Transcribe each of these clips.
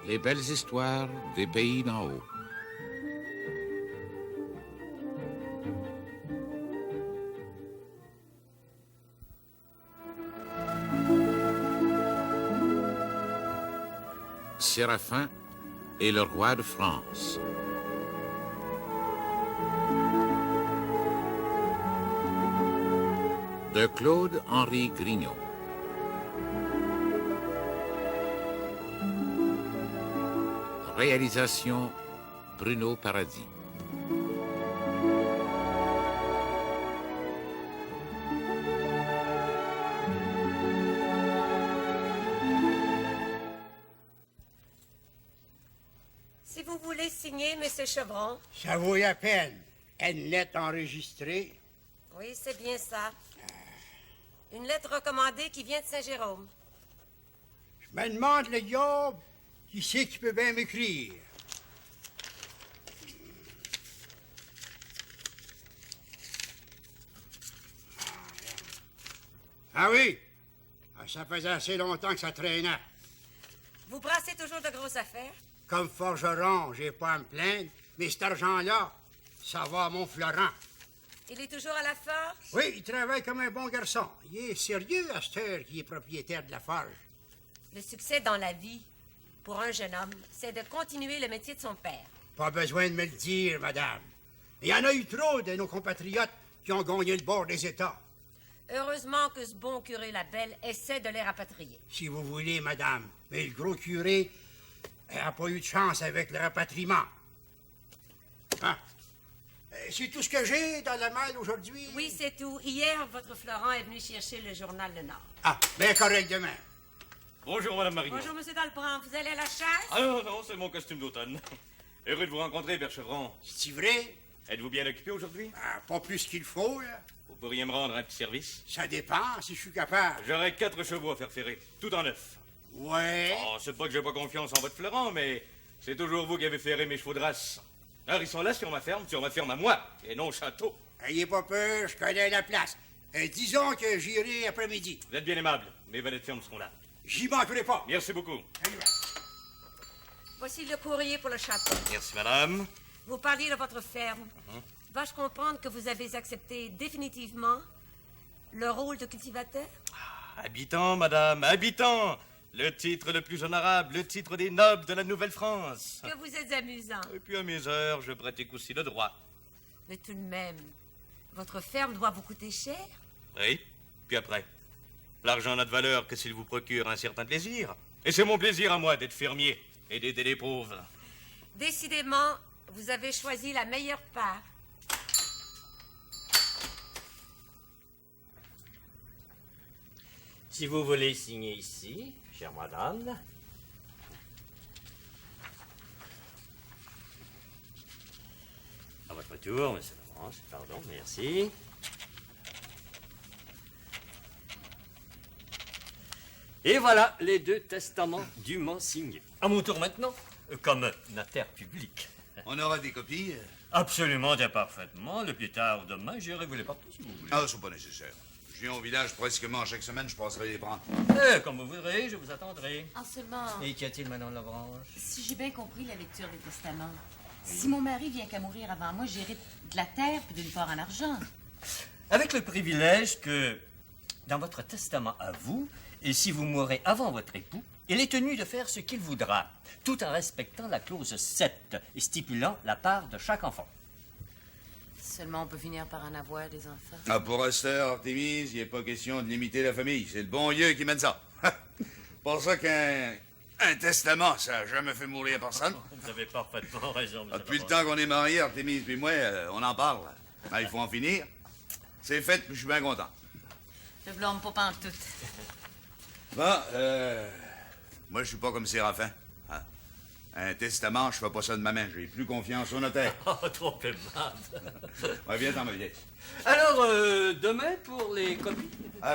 Les belles histoires des pays d'en haut. Séraphin et le roi de France. De Claude-Henri Grignon. Réalisation Bruno Paradis. Si vous voulez signer, M. Chevron. Ça vaut la peine. Une lettre enregistrée. Oui, c'est bien ça. Une lettre recommandée qui vient de Saint-Jérôme. Je me demande, le diable, qui c'est qui peut bien m'écrire? Ah oui? Ça faisait assez longtemps que ça traînait. Vous brassez toujours de grosses affaires? Comme forgeron, j'ai pas à me plaindre, mais cet argent-là, ça va à mon Florent. Il est toujours à la forge? Oui, il travaille comme un bon garçon. Il est sérieux à cette heure qu'il est propriétaire de la forge. Le succès dans la vie, pour un jeune homme, c'est de continuer le métier de son père. Pas besoin de me le dire, madame. Il y en a eu trop de nos compatriotes qui ont gagné le bord des États. Heureusement que ce bon curé Labelle essaie de les rapatrier. Si vous voulez, madame. Mais le gros curé n'a pas eu de chance avec le rapatriement. Hein? C'est tout ce que j'ai dans la malle aujourd'hui? Oui, c'est tout. Hier, votre Florent est venu chercher le journal Le Nord. Ah, bien correct demain. Bonjour, Madame Marigny. Bonjour, Monsieur Dalpran. Vous allez à la chasse? Ah non, non, c'est mon costume d'automne. Heureux de vous rencontrer, Père Chevron. C'est vrai? Êtes-vous bien occupé aujourd'hui? Ah, pas plus qu'il faut, là. Vous pourriez me rendre un petit service? Ça dépend, si je suis capable. J'aurais 4 chevaux à faire ferrer, tout en neuf. Ouais. Oh, c'est pas que j'ai pas confiance en votre Florent, mais c'est toujours vous qui avez ferré mes chevaux de race. Alors, ils sont là sur ma ferme à moi, et non au château. Ayez pas peur, je connais la place. Disons que j'irai après-midi. Vous êtes bien aimable, mes valets de ferme seront là. J'y manquerai pas. Merci beaucoup. Voici le courrier pour le château. Merci, madame. Vous parliez de votre ferme. Vas-je comprendre que vous avez accepté définitivement le rôle de cultivateur? Habitant, madame, habitant. Le titre le plus honorable, le titre des nobles de la Nouvelle-France. Que vous êtes amusant. Et puis à mes heures, je pratique aussi le droit. Mais tout de même, votre ferme doit vous coûter cher. Oui, puis après. L'argent n'a de valeur que s'il vous procure un certain plaisir. Et c'est mon plaisir à moi d'être fermier et d'aider les pauvres. Décidément, vous avez choisi la meilleure part. Si vous voulez signer ici, chère madame. À votre tour, monsieur Laurence. Pardon, merci. Et voilà les 2 testaments dûment signés. À mon tour maintenant, comme notaire public. On aura des copies? Absolument et parfaitement. Le plus tard demain, j'irai vous les porter si vous voulez. Ah, c'est pas nécessaire. Je viens au village pratiquement chaque semaine, je passerai les prendre. Comme vous voudrez, je vous attendrai. En seulement, Et qu'y a-t-il, madame Lagrange? si j'ai bien compris la lecture des testaments, si mon mari vient qu'à mourir avant moi, j'hérite de la terre puis d'une part en argent. Avec le privilège que, dans votre testament à vous, et si vous mourrez avant votre époux, il est tenu de faire ce qu'il voudra, tout en respectant la clause 7, et stipulant la part de chaque enfant. Seulement, on peut finir par en avoir des enfants. Ah, pour Esther, Artémise, il n'est pas question de limiter la famille. C'est le bon Dieu qui mène ça. Pour ça qu'un testament, ça n'a jamais fait mourir personne. Vous avez parfaitement raison, monsieur. Depuis le temps qu'on est mariés, Artémise puis moi, on en parle. Ah, il faut en finir. C'est fait, puis je suis bien content. Je blâme pas pantoute. Bon, moi, je suis pas comme Séraphin. Hein? Un testament, je fais pas ça de ma main. J'ai plus confiance au notaire. Oh, trop aimable. Ouais, viens dans ma vie. Alors, demain pour les copies?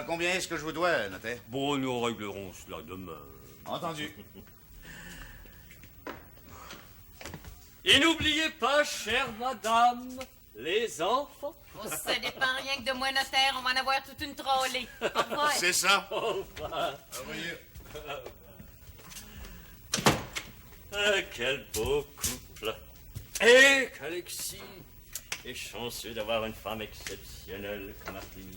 Combien est-ce que je vous dois, notaire? Bon, nous réglerons cela demain. Entendu. Et n'oubliez pas, chère madame, les enfants. Oh, ça dépend rien que de moi, notaire. On va en avoir toute une trollée. Au revoir. C'est ça. Au revoir. Ah, voyez. Ah, quel beau couple. Et qu'Alexis est chanceux d'avoir une femme exceptionnelle comme Artémise.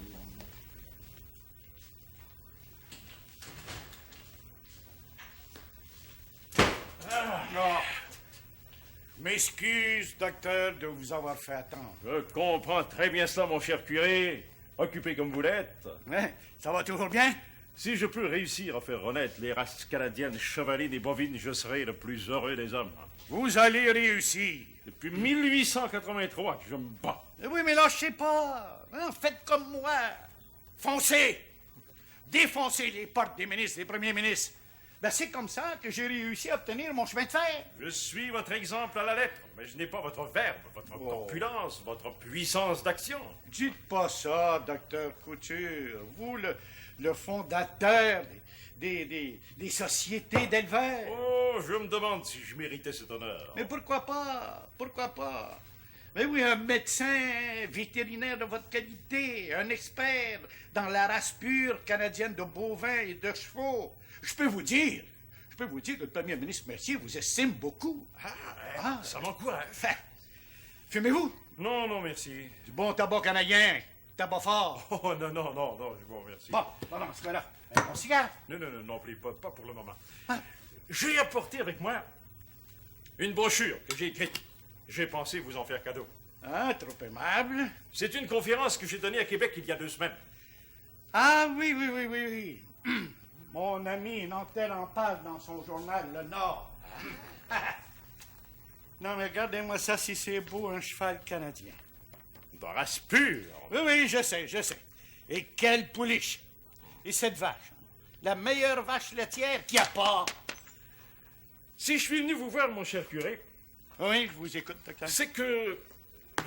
Non. M'excuse, docteur, de vous avoir fait attendre. Je comprends très bien cela, mon cher curé. Occupé comme vous l'êtes. Hein? Ça va toujours bien? Si je peux réussir à faire renaître les races canadiennes chevalines et bovines, je serai le plus heureux des hommes. Vous allez réussir. Depuis 1883 que je me bats. Oui, mais lâchez pas. Hein? Faites comme moi. Foncez. Défoncez les portes des ministres, des premiers ministres. Ben, c'est comme ça que j'ai réussi à obtenir mon chemin de fer. Je suis votre exemple à la lettre, mais je n'ai pas votre verbe, votre corpulence, votre puissance d'action. Dites pas ça, docteur Couture. Vous, le fondateur des sociétés d'éleveurs. Oh, je me demande si je méritais cet honneur. Mais pourquoi pas? Pourquoi pas? Mais oui, un médecin vétérinaire de votre qualité, un expert dans la race pure canadienne de bovins et de chevaux. Je peux vous dire que le premier ministre Mercier vous estime beaucoup. Ça m'encourage. Fumez-vous? Non, non, merci. Du bon tabac canadien, tabac fort. Oh, non, je vous remercie. Bon, dans ce cas-là, un cigare. Non, plus, pas pour le moment. J'ai apporté avec moi une brochure que j'ai écrite. J'ai pensé vous en faire cadeau. Ah, trop aimable. C'est une conférence que j'ai donnée à Québec il y a 2 semaines. Ah, oui. Mon ami Nantel en parle dans son journal Le Nord. Non, mais regardez-moi ça, si c'est beau, un cheval canadien. De race pure. Oui, je sais. Et quelle pouliche. Et cette vache, la meilleure vache laitière qu'il n'y a pas. Si je suis venu vous voir, mon cher curé... Oui, je vous écoute, docteur. C'est que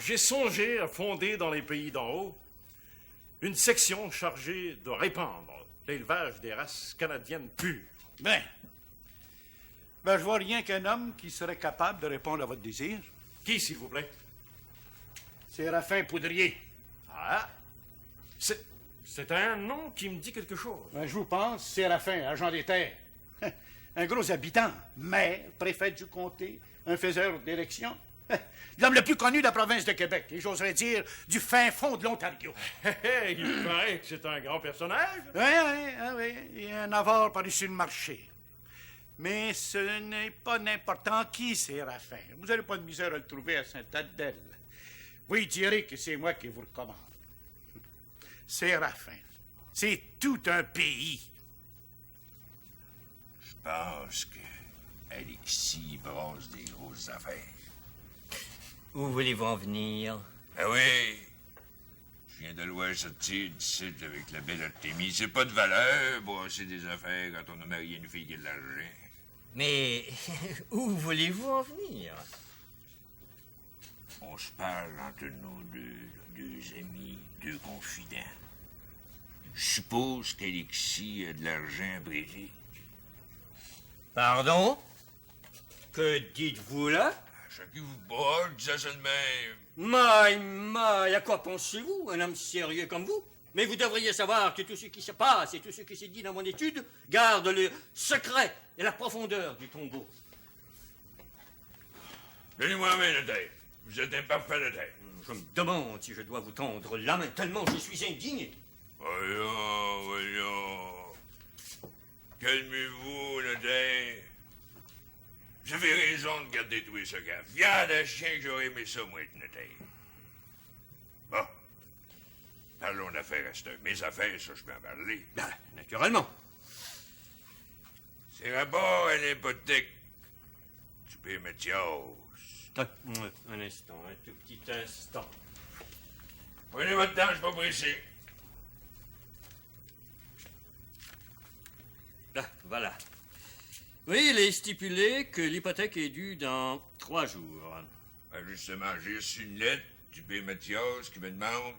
j'ai songé à fonder dans les pays d'en haut une section chargée de répandre l'élevage des races canadiennes pures. Ben, je vois rien qu'un homme qui serait capable de répondre à votre désir. Qui, s'il vous plaît? Séraphin Poudrier. Ah, c'est un nom qui me dit quelque chose. Ben, je vous pense, Séraphin, agent des terres. Un gros habitant, maire, préfet du comté, un faiseur d'élections. L'homme le plus connu de la province de Québec, et j'oserais dire du fin fond de l'Ontario. Il paraît que c'est un grand personnage. Oui, il y a un avare par-dessus le marché. Mais ce n'est pas n'importe qui, Séraphin. Vous n'aurez pas de misère à le trouver à Saint-Adèle. Vous y direz que c'est moi qui vous recommande. Séraphin, c'est tout un pays. Je pense que Alexis brasse des grosses affaires. Où voulez-vous en venir? Ah oui, je viens de le voir sortir d'ici avec la belle Artémis. C'est pas de valeur, brasser des affaires quand on a marié une fille qui a de l'argent. Mais où voulez-vous en venir? On se parle entre nous deux amis, 2 confidents. Je suppose qu'Alexis a de l'argent à prêter. Pardon? Que dites-vous là? Chacun vous parle, je disais ça de même. Maï, à quoi pensez-vous, un homme sérieux comme vous? Mais vous devriez savoir que tout ce qui se passe et tout ce qui s'est dit dans mon étude garde le secret et la profondeur du tombeau. Donnez-moi la main, notaire. Vous êtes un parfait notaire. Je me demande si je dois vous tendre la main tellement je suis indigne. Voyons. Calmez-vous, notaire. Vous avez raison de garder tout ça gaffe. Viande à chien que j'aurais aimé ça, moi, être notaire. Bon. Parlons d'affaires à cette heure. Mes affaires, ça, je peux en parler. Ben, naturellement. C'est rapport à l'hypothèque du P. Mathias. Un instant, un tout petit instant. Prenez votre temps, je suis pas pressé. Là, voilà. Oui, il est stipulé que l'hypothèque est due dans 3 jours. Ben justement, j'ai reçu une lettre du P. Mathias qui me demande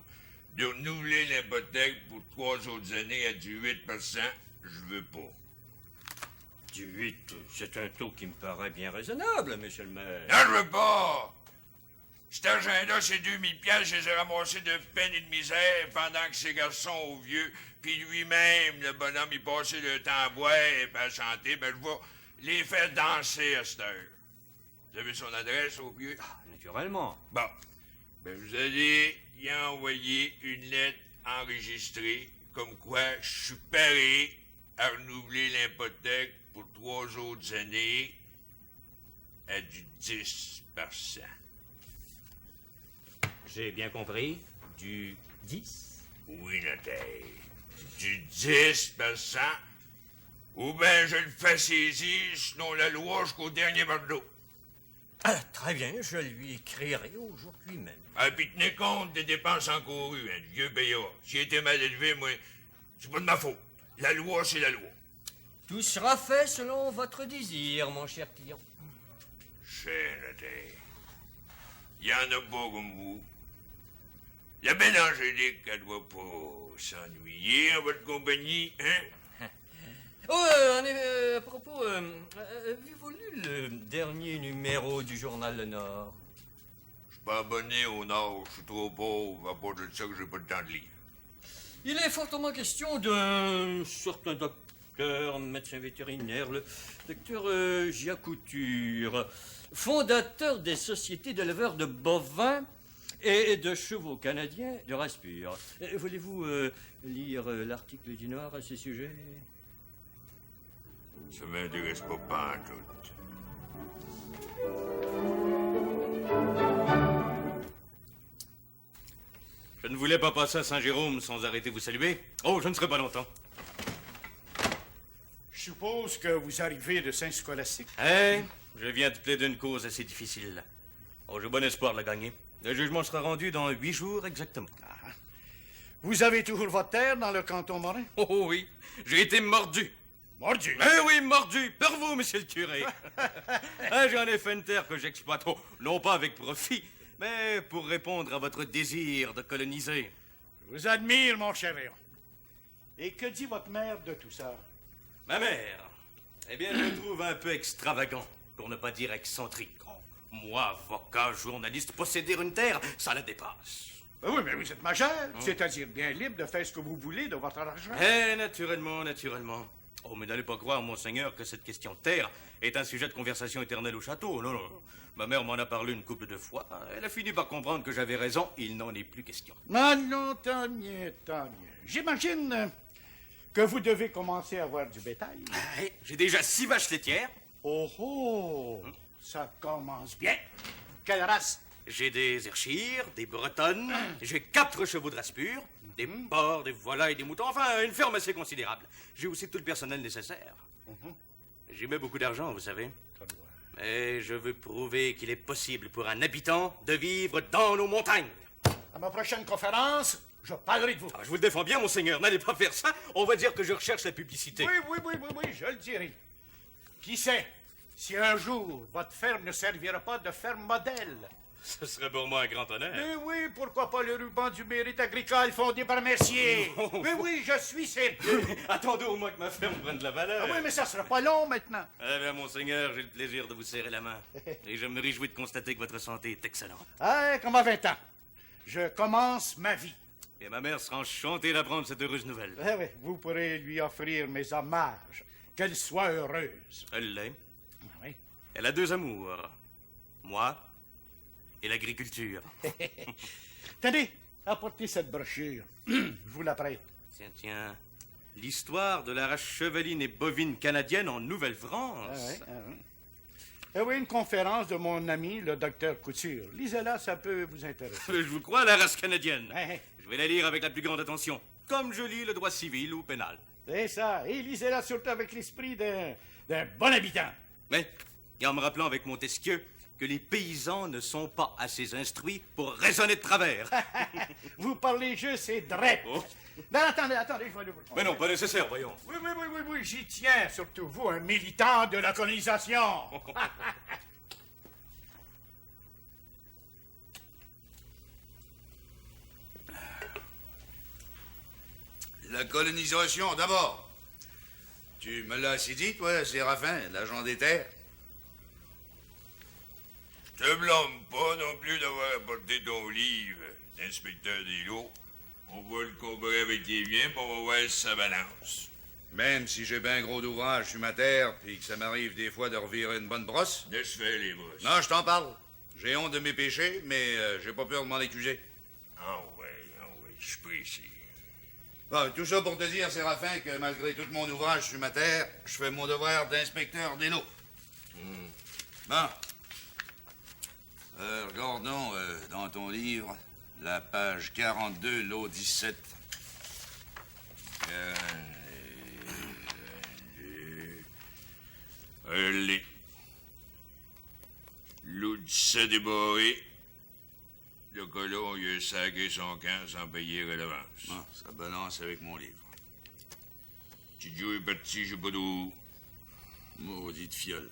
de renouveler l'hypothèque pour 3 autres années à du 8%. Je veux pas. Du 8, c'est un taux qui me paraît bien raisonnable, monsieur le maire. Non, je veux pas! Cet argent-là, c'est 2000 piastres, je les ai ramassés de peine et de misère pendant que ces garçons au vieux, puis lui-même, le bonhomme, il passait le temps à boire et à chanter. Ben, les faire danser à cette heure. Vous avez son adresse au vieux? Ah, naturellement. Bon. Ben, vous allez y envoyer une lettre enregistrée comme quoi je suis paré à renouveler l'hypothèque pour 3 autres années à du 10%. J'ai bien compris. Du 10? Oui, notaire. Du 10%. Ou bien je le fais saisir, sinon la loi jusqu'au dernier bardeau. Ah, très bien, je lui écrirai aujourd'hui même. Ah, puis tenez compte des dépenses encourues, hein, le vieux payeur. S'il était mal élevé, moi, c'est pas de ma faute. La loi, c'est la loi. Tout sera fait selon votre désir, mon cher client. Cher notaire, il y en a pas comme vous. La belle Angélique, elle doit pas s'ennuyer en votre compagnie, hein? Oh, en effet, à propos, avez-vous lu le dernier numéro du journal Le Nord? Je suis pas abonné au Nord, je suis trop pauvre, à part de ça que j'ai pas le temps de lire. Il est fortement question d'un certain docteur, médecin vétérinaire, le docteur Giacouture, fondateur des sociétés d'éleveurs de bovins et de chevaux canadiens de race pure. Voulez-vous lire l'article du Nord à ce sujet? Ça m'intéresse pas pantoute. Je ne voulais pas passer à Saint-Jérôme sans arrêter vous saluer. Oh, je ne serai pas longtemps. Je suppose que vous arrivez de Saint-Scolastique. Eh, je viens de plaider une cause assez difficile. Oh, j'ai bon espoir de la gagner. Le jugement sera rendu dans 8 jours exactement. Ah. Vous avez toujours votre terre dans le canton Morin? Oh oui, j'ai été mordu. Mordu? Eh oui, mordu, par vous, monsieur le curé. Ah, j'en ai fait une terre que j'exploite, oh, non pas avec profit, mais pour répondre à votre désir de coloniser. Je vous admire, mon cher Léon. Et que dit votre mère de tout ça? Ma mère, eh bien, je le trouve un peu extravagant, pour ne pas dire excentrique. Oh, moi, avocat, journaliste, posséder une terre, ça la dépasse. Ben oui, mais vous êtes majeur, c'est-à-dire bien libre de faire ce que vous voulez de votre argent. Eh, naturellement, naturellement. Oh, mais n'allez pas croire, monseigneur, que cette question de terre est un sujet de conversation éternelle au château. Non, non. Ma mère m'en a parlé une couple de fois. Elle a fini par comprendre que j'avais raison. Il n'en est plus question. Non, non, tant mieux, tant mieux. J'imagine que vous devez commencer à avoir du bétail. Ah, j'ai déjà 6 vaches laitières. Oh, oh, ça commence bien. Quelle race? J'ai des Ayrshire, des Bretonnes, j'ai 4 chevaux de race pure, des porcs, des volailles, des moutons, enfin, une ferme assez considérable. J'ai aussi tout le personnel nécessaire. J'y mets beaucoup d'argent, vous savez. Mais je veux prouver qu'il est possible pour un habitant de vivre dans nos montagnes. À ma prochaine conférence, je parlerai de vous. Ah, je vous le défends bien, monseigneur, n'allez pas faire ça. On va dire que je recherche la publicité. Oui, je le dirai. Qui sait, si un jour votre ferme ne servira pas de ferme modèle. Ce serait pour moi un grand honneur. Mais oui, pourquoi pas le ruban du mérite agricole fondé par Mercier? Mais oui, je suis sérieux. Attendez au moins que ma ferme prenne de la valeur. Ah oui, mais ça sera pas long maintenant. Eh bien, monseigneur, j'ai le plaisir de vous serrer la main. Et je me réjouis de constater que votre santé est excellente. Ah, comme à 20 ans. Je commence ma vie. Et ma mère sera enchantée d'apprendre cette heureuse nouvelle. Ah oui, vous pourrez lui offrir mes hommages. Qu'elle soit heureuse. Elle l'est. Ah oui. Elle a 2 amours. Moi et l'agriculture. Tenez, apportez cette brochure. Je vous la prête. Tiens, tiens. L'histoire de la race chevaline et bovine canadienne en Nouvelle-France. Ah oui, une conférence de mon ami, le docteur Couture. Lisez-la, ça peut vous intéresser. Je vous crois, la race canadienne. Ouais. Je vais la lire avec la plus grande attention, comme je lis le droit civil ou pénal. C'est ça. Et lisez-la surtout avec l'esprit d'un bon habitant. Mais, et en me rappelant avec Montesquieu que les paysans ne sont pas assez instruits pour raisonner de travers. Vous parlez juste, c'est drôle. Oh. Non, attendez, je vais le vous Mais non, pas nécessaire, voyons. Oui, j'y tiens, surtout vous, un militant de la colonisation. La colonisation, d'abord. Tu me l'as assez dit, toi, Séraphin, l'agent des terres? Je te blâme pas non plus d'avoir apporté ton livre d'inspecteur des lots. On va le comparer avec les miens, puis on va voir si ça balance. Même si j'ai bien gros d'ouvrage sur ma terre, puis que ça m'arrive des fois de revirer une bonne brosse. Laisse faire les brosses. Non, je t'en parle. J'ai honte de mes péchés, mais j'ai pas peur de m'en accuser. Ah ouais, je précise. Bon, tout ça pour te dire, Séraphin, que malgré tout mon ouvrage sur ma terre, je fais mon devoir d'inspecteur des lots. Bon. Regardons dans ton livre, la page 42, lot 17. Allez. Lot 17 est barré. Le colon, il a sagué son camp sans payer à l'avance. Ah, ça balance avec mon livre. Tidjo est parti, je sais pas d'où. Maudite fiole.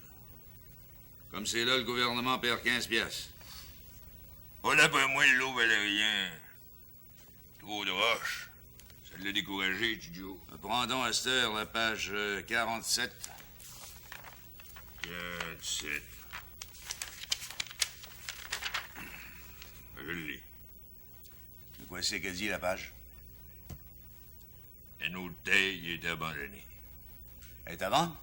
Comme c'est là, le gouvernement perd 15 piastres. Pas d'après moi, l'eau valait rien. Trop de roches. Ça l'a découragé, Tidjo. Prends donc à cette heure la page 47. 47. Je l'ai. De quoi c'est qu'elle dit, la page? Un autre taille est abandonnée. Elle est à vendre?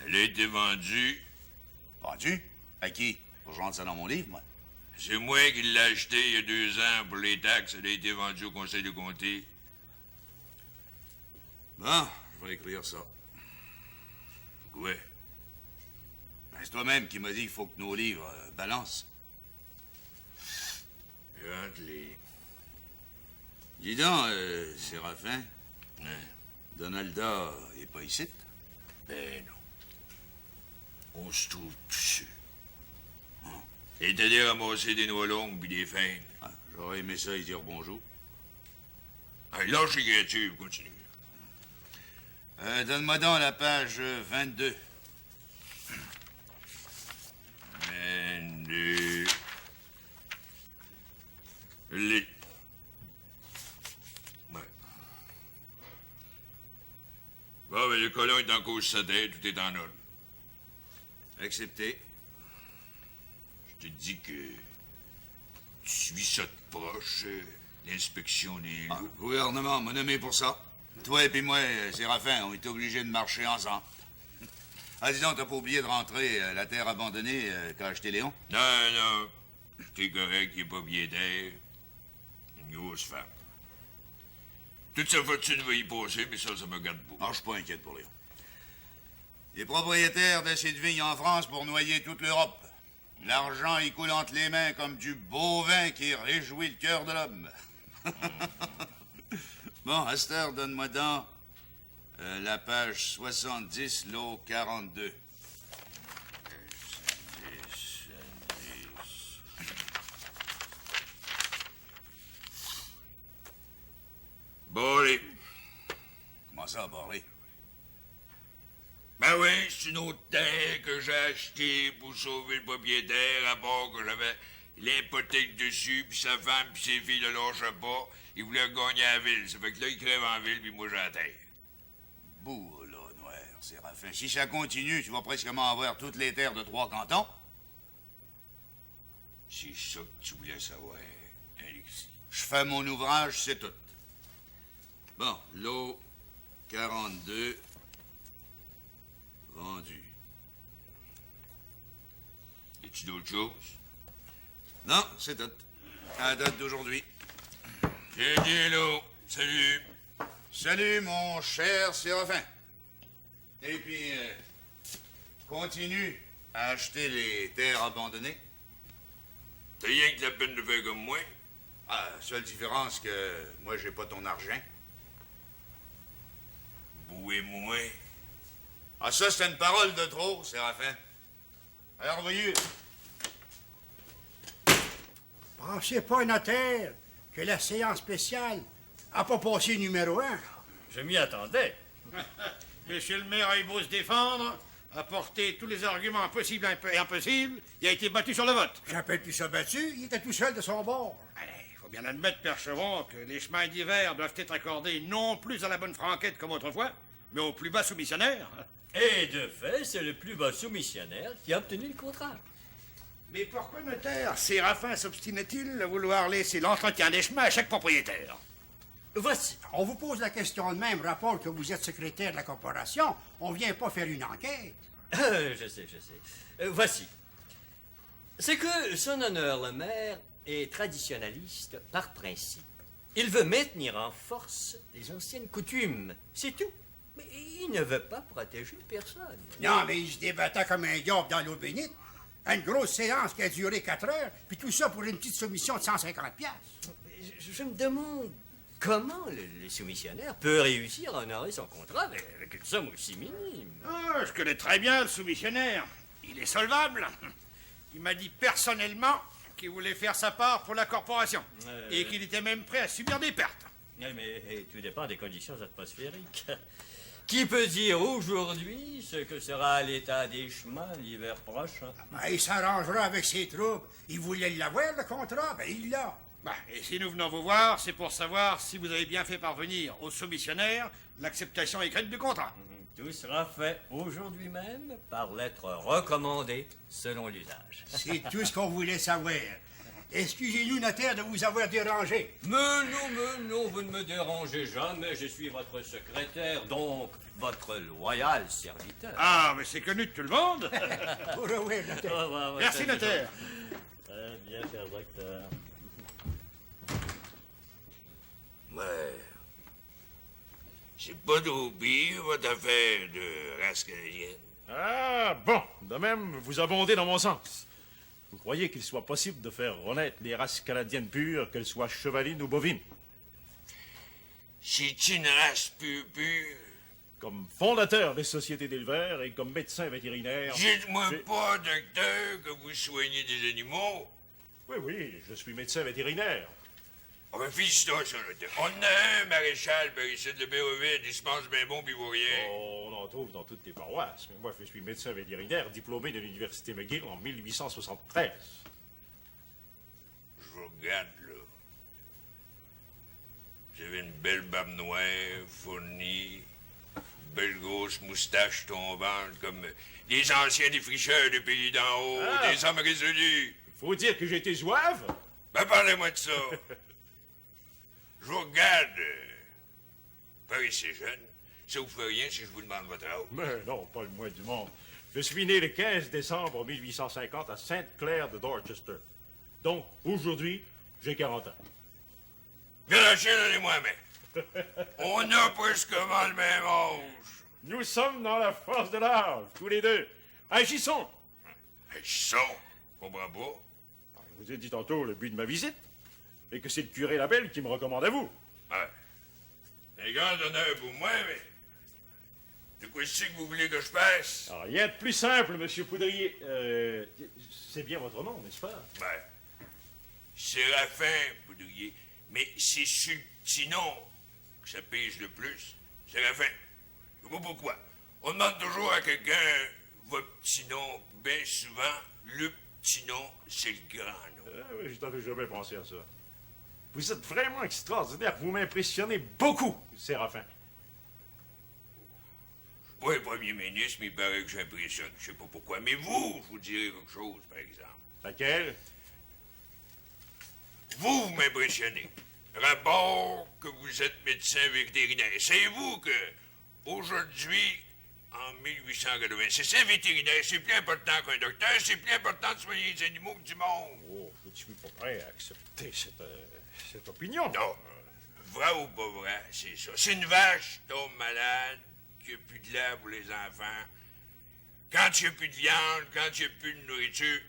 Elle a été vendue. Vendue? À qui? Faut que je rentre ça dans mon livre, moi. C'est moi qui l'ai acheté il y a 2 ans pour les taxes. Elle a été vendue au conseil de comté. Bon, je vais écrire ça. Quoi? Ben, c'est toi-même qui m'as dit qu'il faut que nos livres balancent. Rentre-les. Dis donc, Séraphin, Hein? Donalda est pas ici? Ben non. On se trouve dessus. Et t'as dit ramasser des noix longues puis des fines. Ah, j'aurais aimé ça y dire bonjour. Ah, lâche les créatures, continue. Donne-moi donc la page 22. 22. Les. Ouais. Bon, ben, le colon est en cause sa tête, tout est en ordre. Accepté. Je te dis que tu suis ça de proche, l'inspection des Ah, lots. le gouvernement m'a nommé pour ça. Toi et puis moi, Séraphin, on est obligés de marcher ensemble. Ah, dis donc, t'as pas oublié de rentrer la terre abandonnée qu'a acheté Léon? Non, non, t'es correct, il est propriétaire. Une grosse femme. Toute sa fortune va y passer, mais ça me garde pas. Ah, je suis pas inquiète pour Léon. Il est propriétaire d'assez de vignes en France pour noyer toute l'Europe. L'argent, il coule entre les mains comme du beau vin qui réjouit le cœur de l'homme. Bon, à cette heure, donne-moi donc la page 70, lot 42. 70. Bon, allez. Comment ça, Barré? Ben oui, c'est une autre terre que j'ai achetée pour sauver le propriétaire, à part que j'avais l'hypothèque dessus, puis sa femme, puis ses filles le lâchaient pas. Il voulait gagner à la ville. Ça fait que là, il crève en ville, puis moi, j'ai la terre. Bouh, là, noir, Séraphin. Si ça continue, tu vas presquement avoir toutes les terres de 3 cantons. C'est ça que tu voulais savoir, Alexis. Je fais mon ouvrage, c'est tout. Bon, lot 42, vendu. Y a-tu d'autres choses? Non, c'est tout. À la date d'aujourd'hui. Tiens, tiens, là. Salut. Salut, mon cher Séraphin. Et puis, continue à acheter les terres abandonnées. T'as rien que la peine de faire comme moi? Ah, seule différence que moi, j'ai pas ton argent. Vous et moi? Ah, ça, c'est une parole de trop, Séraphin. Alors, voyez. Pensez pas, notaire, que la séance spéciale a pas passé numéro 1. Je m'y attendais. Monsieur le maire a eu beau se défendre, apporter tous les arguments possibles et impossibles, il a été battu sur le vote. J'appelle plus ça battu, il était tout seul de son bord. Allez, il faut bien admettre, Percheron, que les chemins d'hiver doivent être accordés non plus à la bonne franquette comme autrefois, mais au plus bas soumissionnaire. Et de fait, c'est le plus bas soumissionnaire qui a obtenu le contrat. Mais pourquoi, notaire, Séraphin s'obstinait-il à vouloir laisser l'entretien des chemins à chaque propriétaire? Voici. On vous pose la question de même, rapport que vous êtes secrétaire de la corporation. On vient pas faire une enquête. Je sais. Voici. C'est que son honneur le maire est traditionnaliste par principe. Il veut maintenir en force les anciennes coutumes. C'est tout. Mais il ne veut pas protéger personne. Non, mais il se débattait comme un diable dans l'eau bénite. Une grosse séance qui a duré 4 heures, puis tout ça pour une petite soumission de 150 piastres. Je me demande comment le soumissionnaire peut réussir à honorer son contrat avec une somme aussi minime. Ah, je connais très bien le soumissionnaire. Il est solvable. Il m'a dit personnellement qu'il voulait faire sa part pour la corporation et qu'il était même prêt à subir des pertes. Mais tout dépend des conditions atmosphériques. Qui peut dire aujourd'hui ce que sera l'état des chemins l'hiver prochain? Il s'arrangera avec ses troupes. Il voulait l'avoir, le contrat, ben il l'a. Et si nous venons vous voir, c'est pour savoir si vous avez bien fait parvenir au soumissionnaire l'acceptation écrite du contrat. Tout sera fait aujourd'hui même par lettre recommandée selon l'usage. C'est tout ce qu'on voulait savoir. Excusez-nous, notaire, de vous avoir dérangé. Mais non, vous ne me dérangez jamais. Je suis votre secrétaire, donc votre loyal serviteur. Ah, mais c'est connu de tout le monde. Oui, notaire. Merci, notaire. Très bien, cher docteur. Ouais. C'est pas trop pire, votre affaire de race canadienne. Ah, bon. De même, vous abondez dans mon sens. Vous croyez qu'il soit possible de faire renaître les races canadiennes pures, qu'elles soient chevalines ou bovines? C'est une race pure. Comme fondateur des sociétés d'éleveurs et comme médecin vétérinaire... Dites-moi pas, docteur, que vous soignez des animaux. Oui, je suis médecin vétérinaire. Oh, ben, félicitations, docteur. On a un maréchal par ici de Béroville, il se mange bien bon, puis il vaut rien. Oh, on en trouve dans toutes les paroisses. Mais moi, je suis médecin vétérinaire, diplômé de l'Université McGill en 1873. Je vous regarde, là. Vous avez une belle barbe noire, fournie, belle grosse moustache tombante, comme les anciens défricheurs du pays d'en haut, des hommes résolus. Il faut dire que j'ai été zouave. Ben, parlez-moi de ça. Je vous regarde. Paraissez jeune. Ça vous fait rien si je vous demande votre âge? Mais non, pas le moins du monde. Je suis né le 15 décembre 1850 à Sainte-Claire de Dorchester. Donc, aujourd'hui, j'ai 40 ans. Garaché, donnez-moi la main. On a presque le même âge. Nous sommes dans la force de l'âge, tous les deux. Agissons. Agissons? Je comprends pas. Je vous ai dit tantôt le but de ma visite, et que c'est le curé Labelle qui me recommande à vous. Ouais. C'est un grand honneur pour moi, mais... De quoi c'est que vous voulez que je fasse? Alors, rien de plus simple, monsieur Poudrier. C'est bien votre nom, n'est-ce pas? Ben, Séraphin, Poudrier. Mais c'est sur le petit nom que ça pèse le plus. Séraphin. Je sais pas pourquoi. On demande toujours à quelqu'un votre petit nom. Bien souvent, le petit nom, c'est le grand nom. Oui, je n'avais jamais pensé à ça. Vous êtes vraiment extraordinaire. Vous m'impressionnez beaucoup, Séraphin. Pas le premier ministre, mais il paraît que j'impressionne. Je sais pas pourquoi. Mais vous, je vous dirai quelque chose, par exemple. Laquelle? Vous m'impressionnez. Rapport que vous êtes médecin vétérinaire. Savez-vous que, aujourd'hui, en 1886, un vétérinaire, c'est plus important qu'un docteur, c'est plus important de soigner les animaux que du monde. Oh, je ne suis pas prêt à accepter cette opinion. Non. Vrai ou pas vrai, c'est ça. C'est une vache tombe malade, qu'il n'y a plus de lait pour les enfants. Quand il n'y a plus de viande, quand il n'y a plus de nourriture,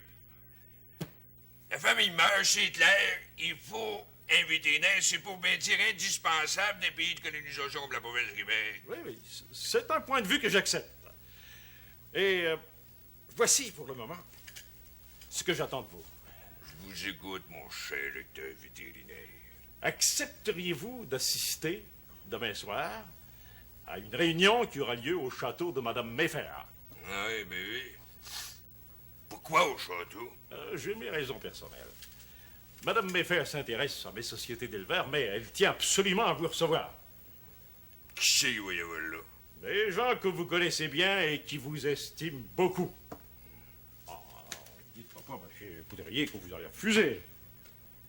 la famille meurt, c'est clair. Il faut un vétérinaire, c'est pour bien dire indispensable d'un pays de colonisation comme la province du Québec. Oui, c'est un point de vue que j'accepte. Et voici pour le moment ce que j'attends de vous. Je vous écoute, mon cher docteur vétérinaire. Accepteriez-vous d'assister demain soir à une réunion qui aura lieu au château de Mme Mayfair? Oui, ben oui. Pourquoi au château? J'ai mes raisons personnelles. Mme Mayfair s'intéresse à mes sociétés d'éleveurs, mais elle tient absolument à vous recevoir. Qui c'est qu'il va y avoir là? Des gens que vous connaissez bien et qui vous estiment beaucoup. Oh, dites-moi pas, M. Poudrier, que vous auriez refusé.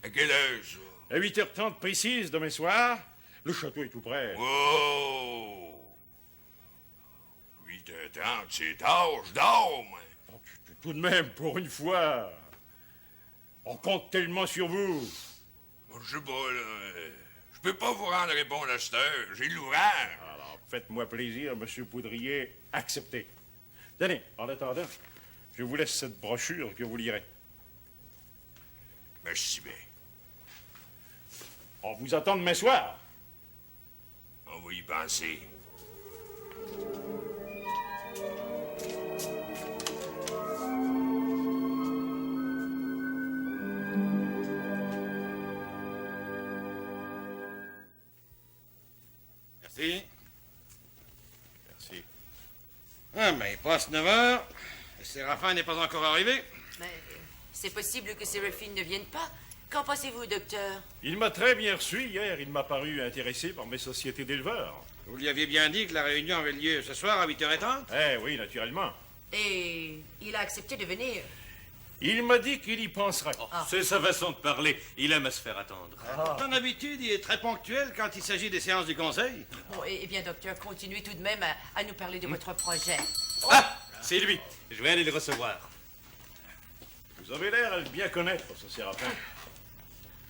À quelle heure, ça? À 8h30 précise, demain soir, Le château est tout près. Oh! 8h30, c'est tard, je dors, moi. Tout de même, pour une fois, on compte tellement sur vous. Je sais pas, là. Je peux pas vous rendre répondre à cette heure. J'ai l'ouvrage. Alors, faites-moi plaisir, Monsieur Poudrier, acceptez. Tenez, en attendant, je vous laisse cette brochure que vous lirez. Merci bien. On vous attend demain soir. On va y penser. Merci. Merci. Ah, mais il passe 9 heures. Et Séraphin n'est pas encore arrivé. Mais c'est possible que Séraphine ne vienne pas. Qu'en pensez-vous, docteur? Il m'a très bien reçu hier. Il m'a paru intéressé par mes sociétés d'éleveurs. Vous lui aviez bien dit que la réunion avait lieu ce soir à 8h30? Eh oui, naturellement. Et il a accepté de venir. Il m'a dit qu'il y penserait. C'est sa façon de parler. Il aime à se faire attendre. En habitude, il est très ponctuel quand il s'agit des séances du conseil. Bon, eh bien, docteur, continuez tout de même à nous parler de votre projet. Ah! C'est lui. Je vais aller le recevoir. Vous avez l'air à le bien connaître, ce Séraphin.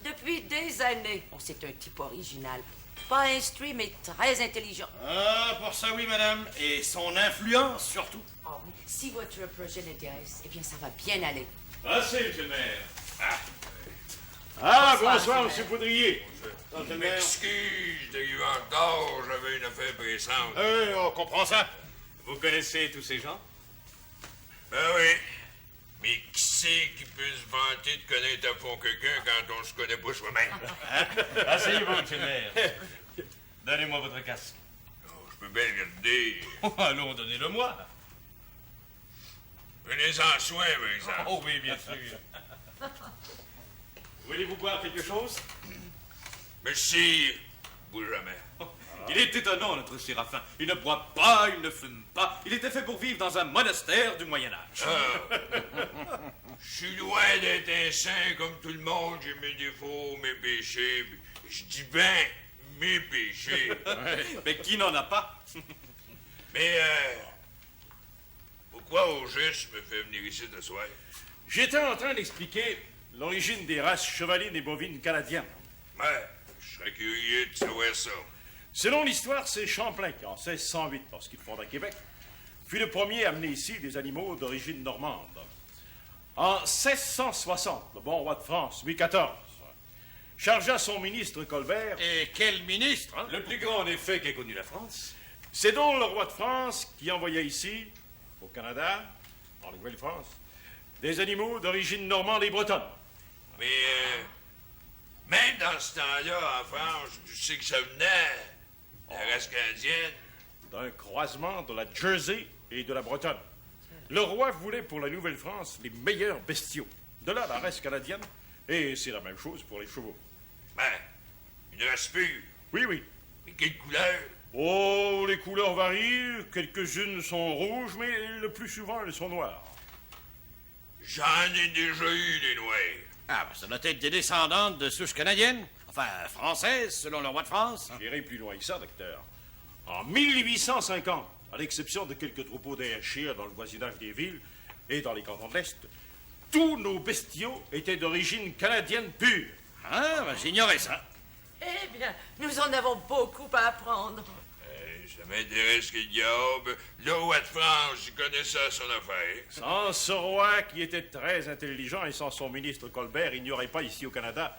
Depuis des années. Bon, c'est un type original. Pas instruit, mais très intelligent. Ah, pour ça, oui, madame. Et son influence, surtout. Oh, oui. Si votre projet l'intéresse, eh bien, ça va bien aller. Passez, monsieur le maire. Bonsoir, Bonsoir, monsieur monsieur Poudrier. Je m'excuse d'arriver en retard, j'avais une affaire pressante. On comprend ça. Vous connaissez tous ces gens? Ben oui. Mais qui c'est qui peut se vanter de connaître à fond quelqu'un quand on se connaît pas soi-même? Asseyez-vous, monsieur le maire. Donnez-moi votre casque. Oh, je peux bien le garder. Allons, donnez-le-moi. Prenez-en soin, par exemple. Oh oui, bien sûr. Voulez-vous boire quelque chose? Merci. Vous jamais. Il est étonnant, notre Séraphin. Il ne boit pas, il ne fume pas. Il était fait pour vivre dans un monastère du Moyen-Âge. Je suis loin d'être un saint comme tout le monde. J'ai mes défauts, mes péchés. Je dis bien mes péchés. Mais qui n'en a pas? Mais, pourquoi au juste me fait venir ici ce soir? J'étais en train d'expliquer l'origine des races chevalines et bovines canadiennes. Ouais, je serais curieux de savoir ça. Selon l'histoire, c'est Champlain qui, en 1608, lorsqu'il fonda Québec, fut le premier à amener ici des animaux d'origine normande. En 1660, le bon roi de France, Louis XIV, chargea son ministre Colbert... Et quel ministre, hein? Le plus grand, en effet, qu'ait connu la France. C'est donc le roi de France qui envoya ici, au Canada, en Nouvelle-France, des animaux d'origine normande et bretonne. Mais, même dans ce temps-là, en France, tu sais que ça venait, la race canadienne. D'un croisement de la Jersey et de la Bretonne. Le roi voulait pour la Nouvelle-France les meilleurs bestiaux. De là, la race canadienne, et c'est la même chose pour les chevaux. Ben, une race pure. Oui, oui. Mais quelle couleur? Oh, les couleurs varient. Quelques-unes sont rouges, mais le plus souvent, elles sont noires. J'en ai déjà eu des noirs. Ah, ben, ça doit être des descendantes de souches canadiennes. Enfin, françaises, selon le roi de France. J'irai plus loin que ça, docteur. En 1850, à l'exception de quelques troupeaux d'Ayrshire dans le voisinage des villes et dans les cantons de l'Est, tous nos bestiaux étaient d'origine canadienne pure. Ah, ben, j'ignorais ça. Eh bien, nous en avons beaucoup à apprendre. Ça m'intéresse qu'il diable. Le roi de France, il connaît ça, son affaire. Sans ce roi qui était très intelligent et sans son ministre Colbert, il n'y aurait pas ici au Canada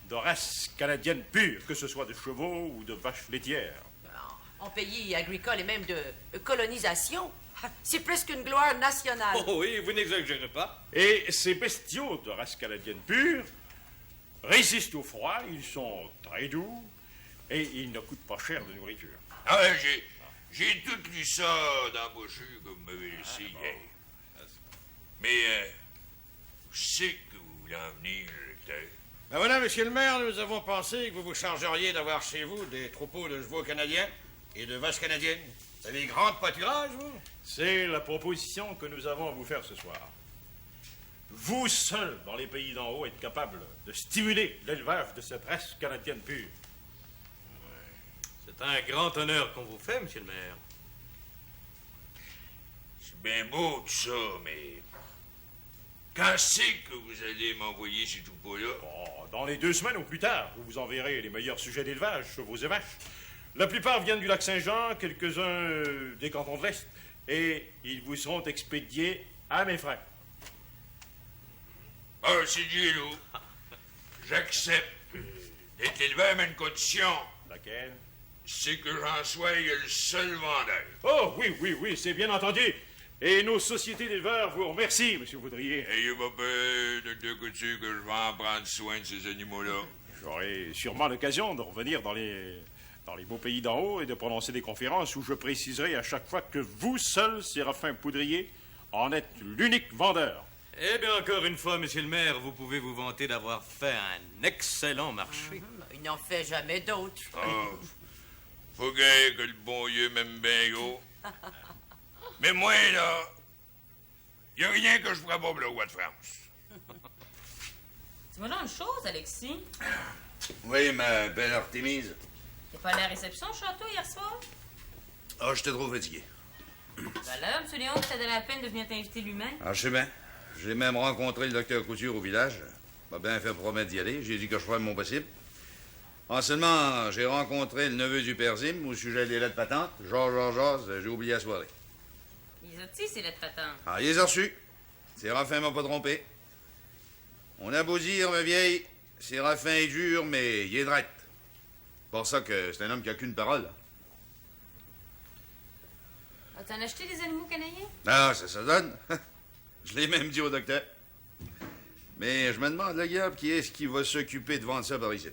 de race canadienne pure, que ce soit de chevaux ou de vaches laitières. En pays agricole et même de colonisation, c'est presque une gloire nationale. Oh oui, vous n'exagérez pas. Et ces bestiaux de race canadienne pure résistent au froid, ils sont très doux et ils ne coûtent pas cher de nourriture. Ah ouais, j'ai tout lu ça dans la brochure que vous m'avez laissée hier. Mais, je sais que vous voulez en venir, lecteur. Ben voilà, monsieur le maire, nous avons pensé que vous vous chargeriez d'avoir chez vous des troupeaux de chevaux canadiens et de vaches canadiennes. Vous avez des grands pâturages, vous? C'est la proposition que nous avons à vous faire ce soir. Vous seul, dans les pays d'en haut, êtes capable de stimuler l'élevage de cette race canadienne pure. C'est un grand honneur qu'on vous fait, monsieur le maire. C'est bien beau tout ça, mais... Quand c'est que vous allez m'envoyer ces troupeaux-là? Oh, dans les 2 semaines ou plus tard, vous vous enverrez les meilleurs sujets d'élevage, chevaux et vaches. La plupart viennent du lac Saint-Jean, quelques-uns des cantons de l'Est, et ils vous seront expédiés à mes frais. Ah, c'est Dieu, j'accepte d'être élevé à une condition. Laquelle? C'est que j'en sois le seul vendeur. Oh, oui, c'est bien entendu. Et nos sociétés d'éleveurs vous remercient, monsieur Vaudrier. Ayez pas peur, docteur Couture, que je vais en prendre soin de ces animaux-là. J'aurai sûrement l'occasion de revenir dans les beaux pays d'en haut et de prononcer des conférences où je préciserai à chaque fois que vous seul, Séraphin Poudrier, en êtes l'unique vendeur. Eh bien, encore une fois, monsieur le maire, vous pouvez vous vanter d'avoir fait un excellent marché. Il n'en fait jamais d'autres. Ah, faut que le bon Dieu m'aime bien gros. Mais moi, là, y a rien que je ferai pas pour le roi de France. Dis-moi là une chose, Alexis. Oui, ma belle Artémise. T'es pas allé à la réception au château hier soir? Ah, j'étais trop fatigué. Ben là, M. Léon, ça donné la peine de venir t'inviter lui-même. Ah, je sais bien. J'ai même rencontré le docteur Couture au village. M'a bien fait promettre d'y aller. J'ai dit que je ferais mon possible. En seulement, j'ai rencontré le neveu du père Zim au sujet des lettres patentes. Georges, j'ai oublié la soirée. Ils ont dit ces lettres patentes. Ah, il les a reçus. Séraphin m'a pas trompé. On a beau dire, ma vieille, Séraphin est dur, mais il est drette. Pour ça que c'est un homme qui a qu'une parole. Ah, t'en as acheté des animaux canadiens? Ah, ça donne. Je l'ai même dit au docteur. Mais je me demande, la guerre, qui est-ce qui va s'occuper de vendre ça par ici?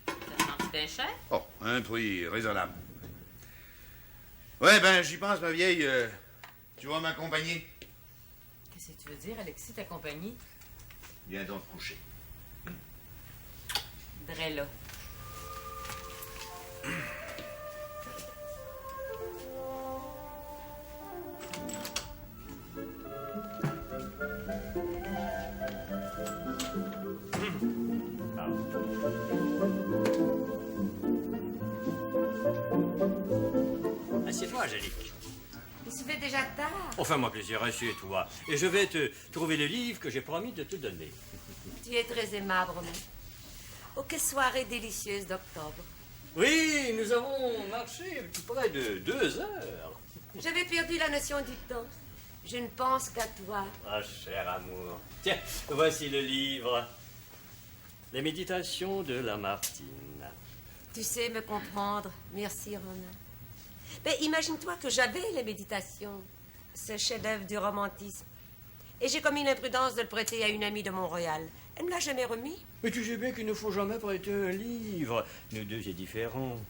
Ça demande bien cher? Oh, un prix raisonnable. Ouais, ben, j'y pense, ma vieille. Tu vas m'accompagner? Qu'est-ce que tu veux dire, Alexis, ta compagnie? Viens donc te coucher. Dre là. Assieds-toi, Angélique. Il se fait déjà tard. Enfin, moi plaisir, assieds-toi. Et je vais te trouver le livre que j'ai promis de te donner. Tu es très aimable, Romain. Oh, quelle soirée délicieuse d'octobre. Oui, nous avons marché tout près de 2 heures. J'avais perdu la notion du temps. Je ne pense qu'à toi. Ah, cher amour. Tiens, voici le livre. Les méditations de Lamartine. Tu sais me comprendre. Merci, Romain. Mais imagine-toi que j'avais les méditations, ce chef-d'œuvre du romantisme. Et j'ai commis l'imprudence de le prêter à une amie de Montréal. Elle ne me l'a jamais remis. Mais tu sais bien qu'il ne faut jamais prêter un livre. Nous deux, c'est différent.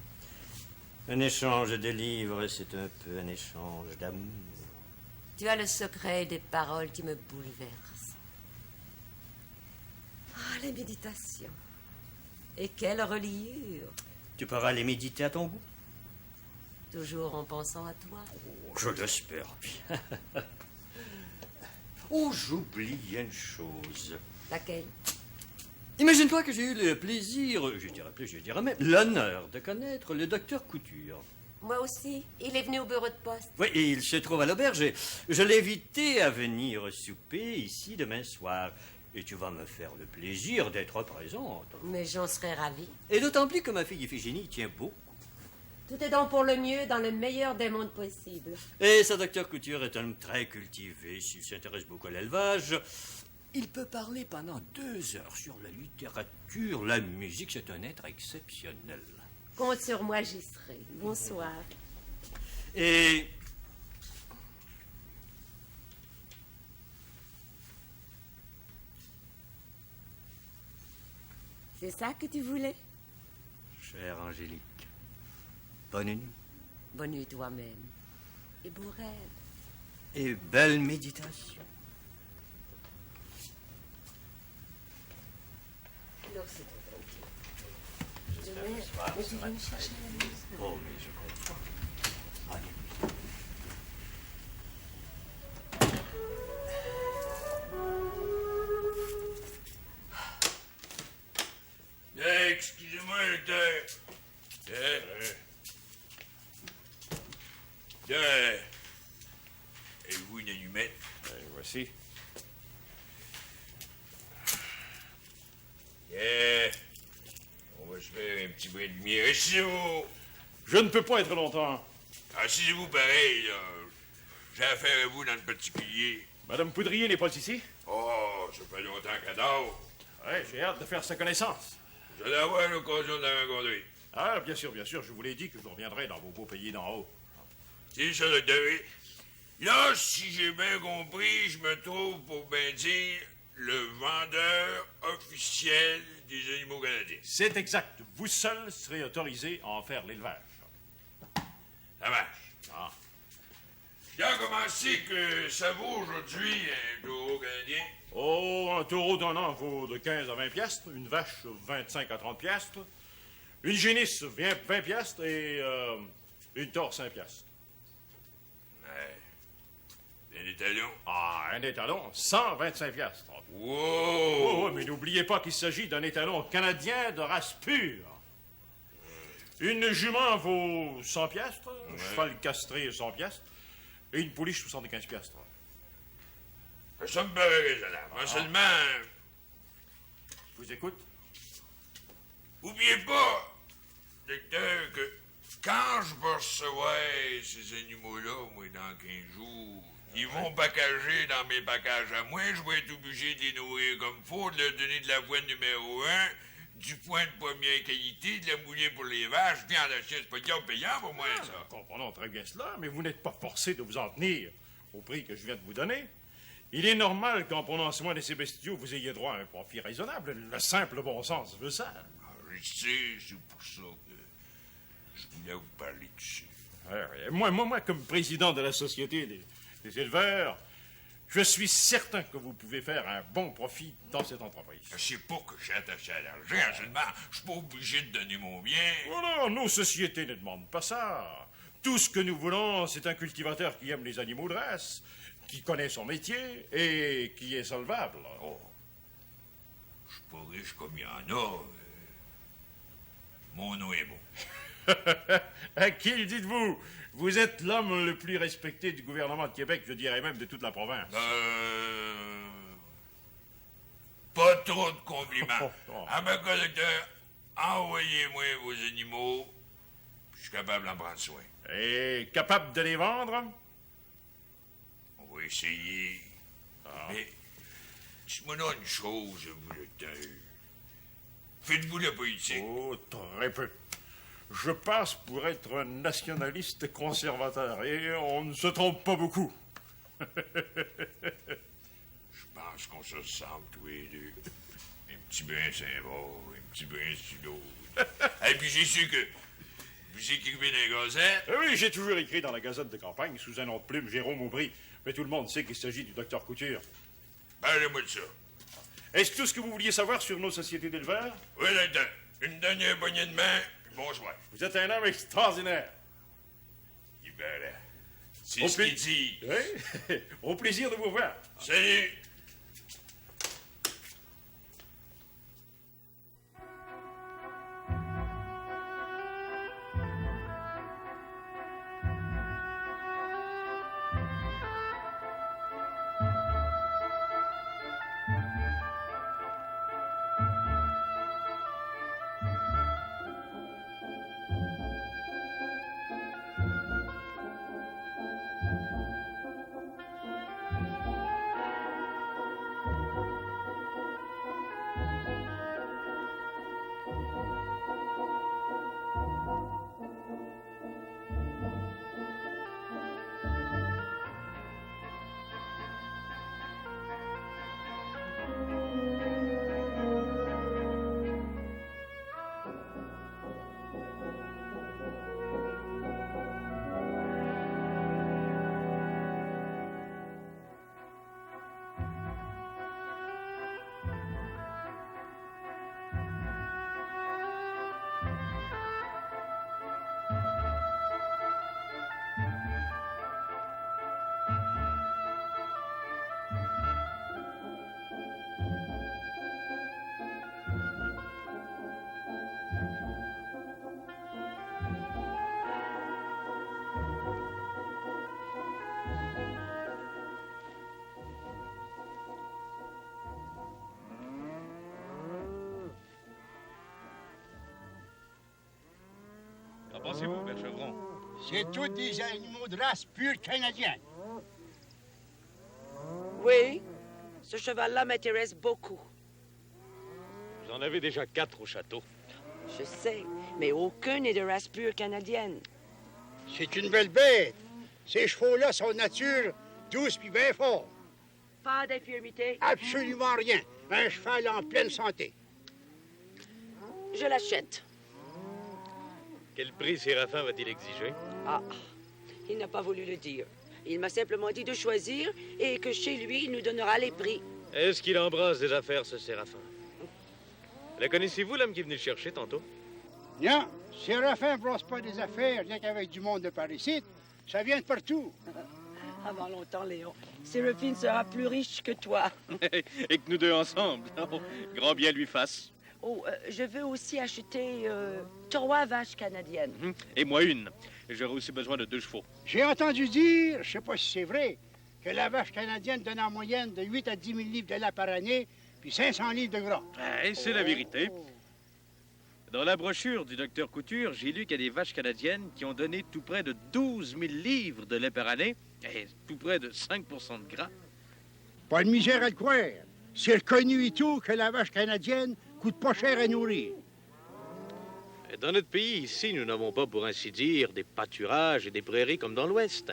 Un échange de livres, c'est un peu un échange d'amour. Tu as le secret des paroles qui me bouleversent. Ah, les méditations. Et quelle reliure. Tu pourras les méditer à ton goût. Toujours en pensant à toi. Oh, je l'espère bien. Oh, j'oublie une chose. Laquelle? Imagine-toi que j'ai eu le plaisir, je dirais même l'honneur de connaître le docteur Couture. Moi aussi. Il est venu au bureau de poste. Oui, et il se trouve à l'auberge. Je l'ai invité à venir souper ici demain soir. Et tu vas me faire le plaisir d'être présente. Mais j'en serais ravie. Et d'autant plus que ma fille Iphigénie y tient beaucoup. Tout est donc pour le mieux dans le meilleur des mondes possibles. Et ce docteur Couture est un homme très cultivé. S'il s'intéresse beaucoup à l'élevage, il peut parler pendant 2 heures sur la littérature, la musique. C'est un être exceptionnel. Compte sur moi, j'y serai. Bonsoir. Et... C'est ça que tu voulais? Chère Angélique, bonne nuit. Bonne nuit toi-même. Et beau rêve. Et belle méditation. Alors, c'est trop gentil. Mais tu viens me chercher à la maison. Oh, mais je comprends. Allez. Excusez-moi, docteur. Là, avez-vous une allumette? Voici. Yeah. On va se faire un petit brin de lumière. Assisez-vous. Je ne peux pas être longtemps. Assisez-vous pareil, là. J'ai affaire à vous dans le particulier. Madame Poudrier n'est pas ici? Oh, ça fait longtemps qu'elle dort. Oui, j'ai hâte de faire sa connaissance. Vous allez avoir l'occasion de la rencontrer. Ah, bien sûr, je vous l'ai dit que je reviendrai dans vos beaux pays d'en haut. C'est ça, le devez. Là, si j'ai bien compris, je me trouve, pour bien dire, le vendeur officiel des animaux canadiens. C'est exact. Vous seul serez autorisé à en faire l'élevage. Ça marche. Ah. Bien commencé que ça vaut aujourd'hui un taureau canadien. Oh, un taureau d'un an vaut de 15 à 20 piastres, une vache 25 à 30 piastres, une génisse 20 piastres et une tore 5 piastres. Ouais. Un étalon. Ah, un étalon 125 piastres. Wow! Oh, mais n'oubliez pas qu'il s'agit d'un étalon canadien de race pure. Une jument vaut 100 piastres, un cheval castré 100 piastres, et une pouliche 75 piastres. Ça me paraît raisonnable. Moi seulement, Je vous écoute. oubliez pas, docteur, que quand je vais recevoir ces animaux-là, moi, dans 15 jours, ils vont packager dans mes packages à moi, je vais être obligé de les nourrir comme faut, de leur donner de la voie numéro 1, du point de première qualité, de la mouiller pour les vaches, viande à chien, c'est pas bien payant pour moi, ça. Comprenons très bien cela, mais vous n'êtes pas forcé de vous en tenir au prix que je viens de vous donner. Il est normal qu'en prenant soin de ces bestiaux, vous ayez droit à un profit raisonnable. Le simple bon sens veut ça. Je sais, c'est pour ça que je voulais vous parler dessus. Ouais. Moi, comme président de la Société des éleveurs, je suis certain que vous pouvez faire un bon profit dans cette entreprise. C'est pas que je suis attaché à l'argent, seulement je suis pas obligé de donner mon bien. Oh non, nos sociétés ne demandent pas ça. Tout ce que nous voulons, c'est un cultivateur qui aime les animaux de race, qui connaît son métier et qui est solvable. Oh. Je suis pas riche comme il y en a. Mon nom est bon. À qui le dites-vous? Vous êtes l'homme le plus respecté du gouvernement de Québec, je dirais même de toute la province. Pas trop de compliments. À ma docteur, envoyez-moi vos animaux. Je suis capable d'en prendre soin. Et capable de les vendre? On va essayer. Mais, dites-moi là une chose, vous, docteur. Faites-vous la politique? Oh, très peu. Je passe pour être un nationaliste conservateur et on ne se trompe pas beaucoup. Je pense qu'on se ressemble tous les deux. Un petit brin Saint-Maur, un petit brin Stulo. Et puis j'ai su que vous écrivez dans la Gazette. Oui, j'ai toujours écrit dans la Gazette de campagne sous un nom de plume, Jérôme Aubry. Mais tout le monde sait qu'il s'agit du docteur Couture. Parlez-moi de ça. Est-ce tout ce que vous vouliez savoir sur nos sociétés d'éleveurs? Oui, docteur. Une dernière poignée de main, puis bonsoir. Vous êtes un homme extraordinaire. C'est ce qu'il dit. Oui. Au plaisir de vous voir. Salut. pensez-vous, Père Chevron? C'est tous des animaux de race pure canadienne. Oui, ce cheval-là m'intéresse beaucoup. Vous en avez déjà 4 au château. Je sais, mais aucun n'est de race pure canadienne. C'est une belle bête. Ces chevaux-là sont de nature douce puis bien forts. Pas d'infirmité? Absolument rien. Un cheval en pleine santé. Je l'achète. Quel prix Séraphin va-t-il exiger? Ah, il n'a pas voulu le dire. Il m'a simplement dit de choisir et que chez lui, il nous donnera les prix. Est-ce qu'il embrasse des affaires, ce Séraphin? La connaissez-vous, l'homme qui est venu le chercher tantôt? Non, Séraphin ne brosse pas des affaires, rien qu'avec du monde de par ici. Ça vient de partout. Avant longtemps, Léon, Séraphine sera plus riche que toi. Et que nous deux ensemble. Oh, grand bien lui fasse. Oh, je veux aussi acheter 3 vaches canadiennes. Et moi une. J'aurai aussi besoin de 2 chevaux. J'ai entendu dire, je sais pas si c'est vrai, que la vache canadienne donne en moyenne de 8 à 10 000 livres de lait par année, puis 500 livres de gras. Et c'est la vérité. Dans la brochure du docteur Couture, j'ai lu qu'il y a des vaches canadiennes qui ont donné tout près de 12 000 livres de lait par année et tout près de 5 de gras. Pas de misère à le croire. C'est reconnu et tout que la vache canadienne coûte pas cher à nourrir. Dans notre pays, ici, nous n'avons pas, pour ainsi dire, des pâturages et des prairies comme dans l'Ouest.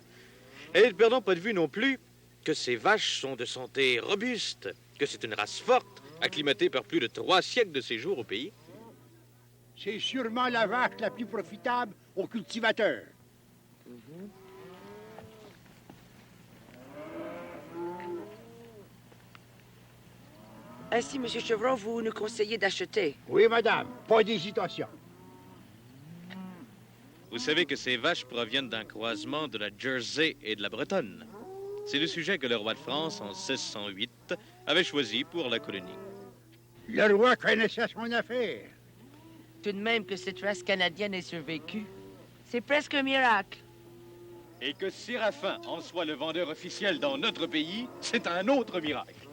Et ne perdons pas de vue non plus que ces vaches sont de santé robuste, que c'est une race forte, acclimatée par plus de 3 siècles de séjour au pays. C'est sûrement la vache la plus profitable aux cultivateurs. Ainsi, M. Chevron, vous nous conseillez d'acheter. Oui, madame, pas d'hésitation. Vous savez que ces vaches proviennent d'un croisement de la Jersey et de la Bretonne. C'est le sujet que le roi de France, en 1608, avait choisi pour la colonie. Le roi connaissait son affaire. Tout de même que cette race canadienne ait survécu, c'est presque un miracle. Et que Séraphin en soit le vendeur officiel dans notre pays, c'est un autre miracle.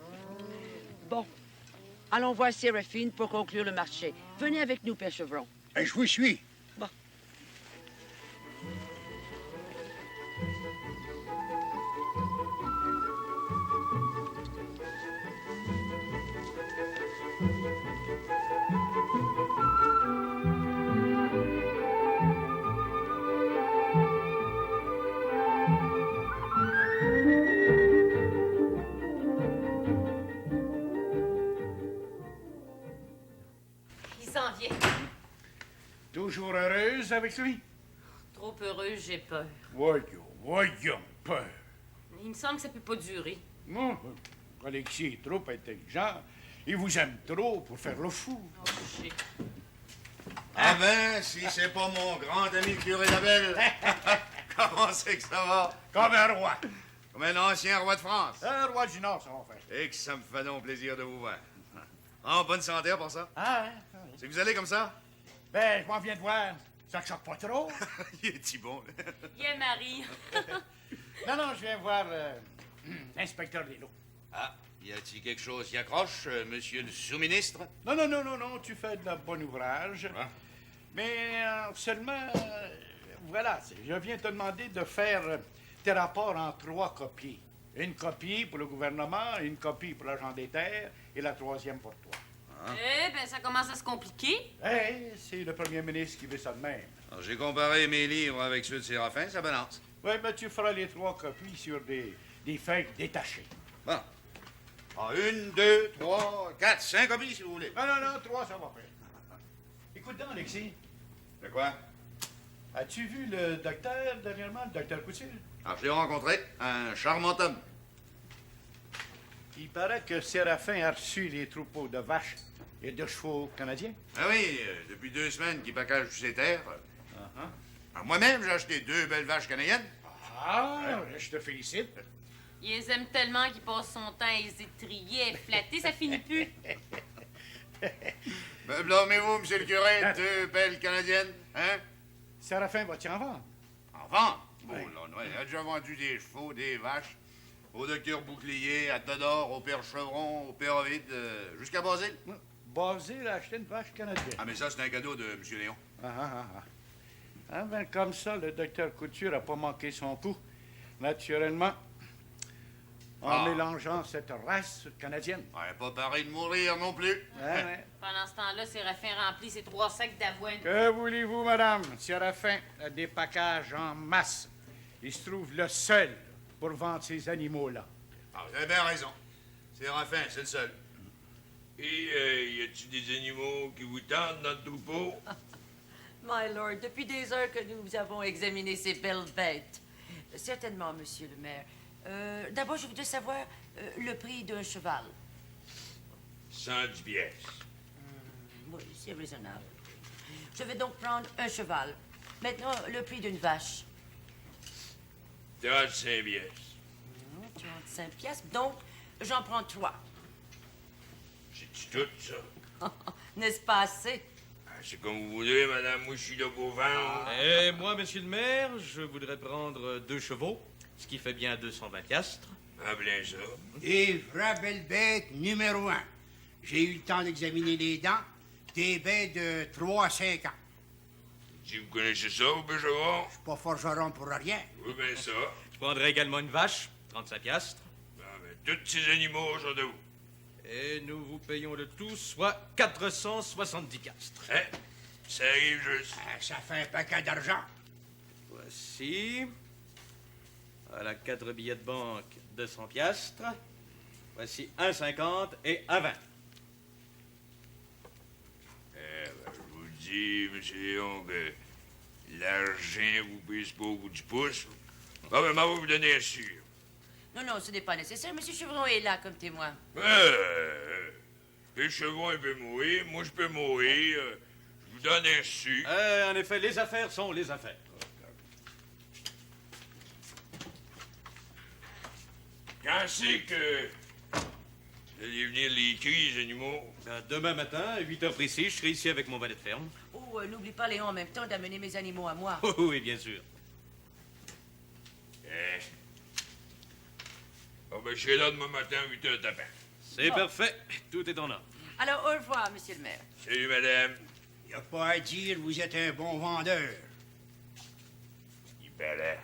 Bon, allons voir Séraphine pour conclure le marché. Venez avec nous, Père Chevron. Je vous suis. Bon. Il s'en vient. Toujours heureuse avec lui? Trop heureuse, j'ai peur. Voyons, peur. Il me semble que ça peut pas durer. Non, Alexis est trop intelligent. Il vous aime trop pour faire le fou. Oh, je sais. Ah ben, si c'est pas mon grand ami le curé Labelle. Comment c'est que ça va? Comme un roi. Comme un ancien roi de France. Un roi du Nord, ça va faire. Et que ça me fait donc plaisir de vous voir. En bonne santé pour ça? Ah, hein? C'est que vous allez comme ça? Ben, je m'en viens de voir. Ça ne choque pas trop? Il est-tu bon? Il est Marie. Non, je viens voir l'inspecteur des lots. Ah, y a-t-il quelque chose qui accroche, monsieur le sous-ministre? Non, tu fais de bon ouvrage. Ah. Mais seulement, voilà, je viens te demander de faire tes rapports en 3 copies. Une copie pour le gouvernement, une copie pour l'agent des terres et la 3e pour toi. Eh ben, ça commence à se compliquer. C'est le premier ministre qui veut ça de même. J'ai comparé mes livres avec ceux de Séraphin, ça balance. Oui, mais tu feras les 3 copies sur des feuilles détachées. Bon. 1, 2, 3, 4, 5 copies, si vous voulez. Non, 3, ça va faire. Écoute donc, Alexis. De quoi? As-tu vu le docteur dernièrement, le docteur Couture? Alors, je l'ai rencontré, un charmant homme. Il paraît que Séraphin a reçu les troupeaux de vaches et de chevaux canadiens. Ah oui, depuis 2 semaines qu'il package tous ses terres. Alors, moi-même, j'ai acheté 2 belles vaches canadiennes. Je te félicite. Il les aime tellement qu'il passe son temps à les étrier, à flatter, ça finit plus. Ben, blâmez-vous, monsieur le curé, 2 belles canadiennes, hein? Séraphin va-tu en vendre? En vente? Oh là, non, il a déjà vendu des chevaux, des vaches, au docteur Bouclier, à Todor, au père Chevron, au père Ovide, jusqu'à Basile. Basile a acheté une vache canadienne. Ah, mais ça, c'est un cadeau de M. Léon. Ah ben, comme ça, le docteur Couture n'a pas manqué son coup. Naturellement, en mélangeant cette race canadienne. Ouais, pas pareil de mourir non plus. Ouais. Pendant ce temps-là, Séraphin remplit ses 3 sacs d'avoine. Que voulez-vous, madame? Séraphin a des packages en masse. Il se trouve le seul pour vendre ces animaux-là. Ah, vous avez bien raison. Séraphin, c'est le seul. Et y a-tu des animaux qui vous tentent dans le troupeau? My lord, depuis des heures que nous avons examiné ces belles bêtes. Certainement, monsieur le maire. D'abord, je voudrais savoir le prix d'un cheval. 110 pièces. Oui, c'est raisonnable. Je vais donc prendre un cheval. Maintenant, le prix d'une vache. 35 pièces. 35 piastres. Donc, j'en prends 3. C'est-tu tout, ça? N'est-ce pas assez? C'est comme vous voudrez, madame. Moi, je suis là pour vendre. Et moi, monsieur le maire, je voudrais prendre 2 chevaux, ce qui fait bien 220 piastres. Ah, bien ça. Et vraie belle bête numéro 1. J'ai eu le temps d'examiner les dents. Des bêtes de 3 à 5 ans. Si vous connaissez ça, vous Bergeron? Je suis pas forgeron pour rien. Oui, bien ça. Je prendrai également une vache, 35 piastres. Ah, ben, tous ces animaux sont de vous. Et nous vous payons le tout, soit 470 piastres. Hein? Ça arrive juste. Ça fait un paquet d'argent. Voici. Voilà 4 billets de banque, 200 piastres. Voici 1,50 et 1,20. Je vous dis, monsieur Léon, que l'argent vous pèse pas au bout du pouce. Ah, ben, moi, vous donner un sûr. Non, ce n'est pas nécessaire. Monsieur Chevron est là comme témoin. Les chevaux, ils peuvent mourir. Moi, je peux mourir. Je vous donne un su. En effet, les affaires sont les affaires. Quand c'est que vous allez venir les cris, les animaux? Demain matin, à 8 heures précis, je serai ici avec mon valet de ferme. Oh, n'oublie pas, Léon, en même temps, d'amener mes animaux à moi. Oh, oui, bien sûr. Oh, ben, je serai là demain matin à 8 heures tapant. C'est parfait. Tout est en ordre. Alors, au revoir, monsieur le maire. Salut, madame. Y a pas à dire, vous êtes un bon vendeur. Il paraît.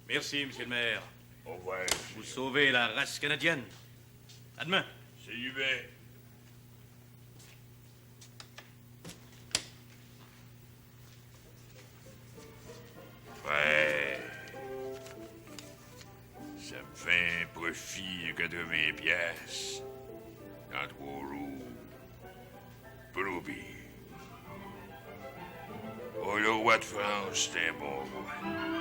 Merci, monsieur le maire. Au revoir. Vous sauvez la race canadienne. À demain. Salut, bien. Ouais. Ça me fait un profit de 80 piastres dans 3 jours. Promis. Oh, le roi de France, c'est un bon roi.